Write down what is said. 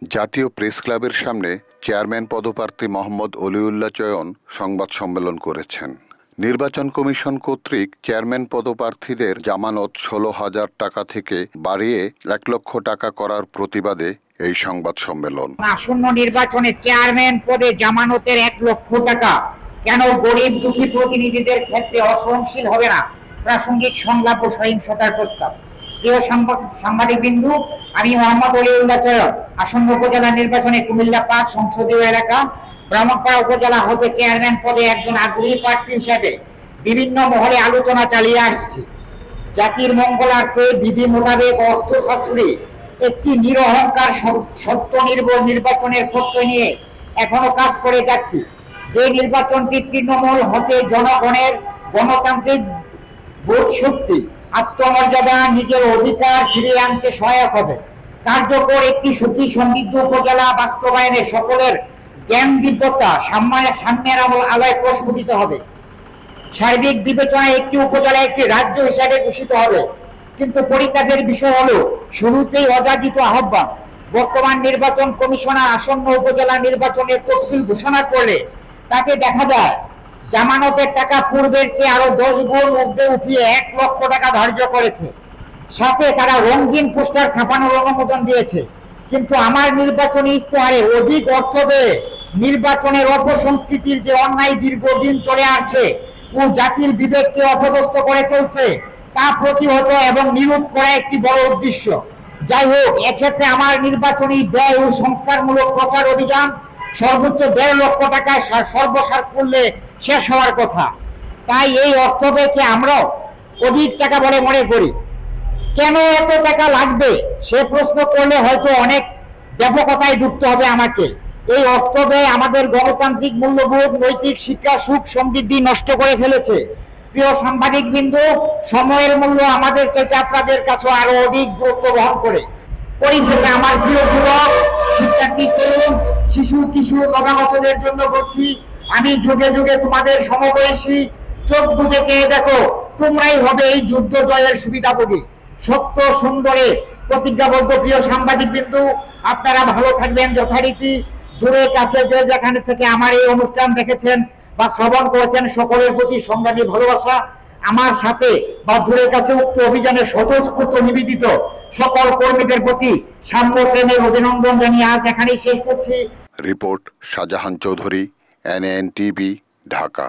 জাতীয় প্রেস ক্লাবের সামনে চেয়ারম্যান পদপ্রার্থী মোহাম্মদ অলিউল্লাহ চয়ন সংবাদ সম্মেলন করেছেন। নির্বাচন কমিশন কর্তৃক চেয়ারম্যান পদপ্রার্থীদের জামানত 16,000 টাকা থেকে বাড়িয়ে 1 লক্ষ টাকা করার প্রতিবাদে এই সংবাদ সম্মেলন। আসন্ন নির্বাচনে চেয়ারম্যান পদে জামানতের 1 লক্ষ টাকা কেন গরিব দুঃখী প্রতিনিধিদের ক্ষেত্রে অসহনশীল হবে না? প্রাসঙ্গিক সংলাপ ও সহিংসতার প্রস্তাব। প্রিয় সাংবাদিক বিন্দু, আমি মোহাম্মদ অলিউল্লাহ চয়ন আসন্ন উপজেলা নির্বাচনে কুমিল্লা 5 সংসদীয় এলাকা ব্রাহ্মণপাড়া উপজেলা হতে চেয়ারম্যান পদে একজন আগ্রহী প্রার্থী হিসেবে বিভিন্ন মহলে আলোচনা চালিয়ে আসছি। জাতির মঙ্গলার্থে বিধি মোতাবেক অর্থ শাস্ত্রী একটি নিরহংকার সত্য নির্ভর নির্বাচনের প্রত্যয় নিয়ে এখনো কাজ করে যাচ্ছি। যে নির্বাচনটি তৃণমূল হতে জনগণের গণতান্ত্রিক বোধ শক্তি, আত্মমর্যাদা, নিজের অধিকার ফিরিয়ে আনতে সহায়ক হবে। কার্যকর একটি সুখী সমৃদ্ধ উপজেলা বাস্তবায়নে সকলের জ্ঞান দিব্যতা সাম্যের আলোয় প্রস্ফুটিত হবে। সার্বিক বিবেচনায় একটি উপজেলা একটি রাজ্য হিসাবে ঘোষিত হবে। কিন্তু পরিত্যাগের বিষয় হলো শুরুতেই অযাচিত আহ্বান। বর্তমান নির্বাচন কমিশনার আসন্ন উপজেলা নির্বাচনের তফসিল ঘোষণা করলে তাকে দেখা যায় জামানতের টাকা পূর্বের চেয়ে আরো 10 গুণ ঊর্ধ্বে উঠিয়ে 1 লক্ষ টাকা ধার্য করেছে। সাথে তারা রঙিন পোস্টার ছাপানোর অনুমোদন দিয়েছে। কিন্তু আমার নির্বাচনী ইস্তেহারে অধিক অর্থ দিয়ে নির্বাচনের অপসংস্কৃতির যে অন্যায় দীর্ঘদিন চলে আসছে ও জাতির বিবেককে অপদস্থ করে চলছে তা প্রতিহত এবং নিরূপ করা একটি বড় উদ্দেশ্য। যাই হোক, এক্ষেত্রে আমার নির্বাচনী ব্যয় ও সংস্কারমূলক প্রচার অভিযান সর্বোচ্চ 1.5 লক্ষ টাকায় সর্বসার করলে শেষ হওয়ার কথা। তাই এই অর্থ ব্যয়কে আমরাও অধিক টাকা বলে মনে করি। কেন এত টাকা লাগবে সে প্রশ্ন করলে হয়তো অনেক ব্যাপকতায় ঢুকতে হবে আমাকে। এই অর্থ ব্যয় আমাদের গণতান্ত্রিক মূল্যবোধ, নৈতিক শিক্ষা, সুখ সমৃদ্ধি নষ্ট করে ফেলেছে। প্রিয় সাংবাদিক বিন্দু, সময়ের মূল্য আমাদের চাইতে আপনাদের কাছে আরো অধিক গুরুত্ব বহন করে। পরিশেষে আমার প্রিয় যুবক, শিক্ষার্থী, তরুণ, শিশু, কিশোর, নবাগতদের জন্য বলছি, আমি যুগে যুগে তোমাদের সমবয়সী। চোখ বুঝে চেয়ে দেখো, তোমরাই হবে এই যুদ্ধ জয়ের সুবিধাভোগী। সত্য সুন্দরে প্রতিজ্ঞাবদ্ধ প্রিয় সাংবাদিক বিন্দু, আপনারা ভালো থাকবেন যথারীতি। দূরে কাছে যে যেখানে থেকে আমার এই অনুষ্ঠান দেখেছেন বা শ্রবণ করেছেন, সকলের প্রতি সংগ্রামী ভালোবাসা। আমার সাথে বা দূরে কাছে উক্ত অভিযানে স্বতঃস্ফূর্ত নিবেদিত সকল কর্মীদের প্রতি সাম্য প্রেমের অভিনন্দন জানিয়ে আজ এখানেই শেষ করছি। Report Shahjahan Chowdhury, NNTV, Dhaka.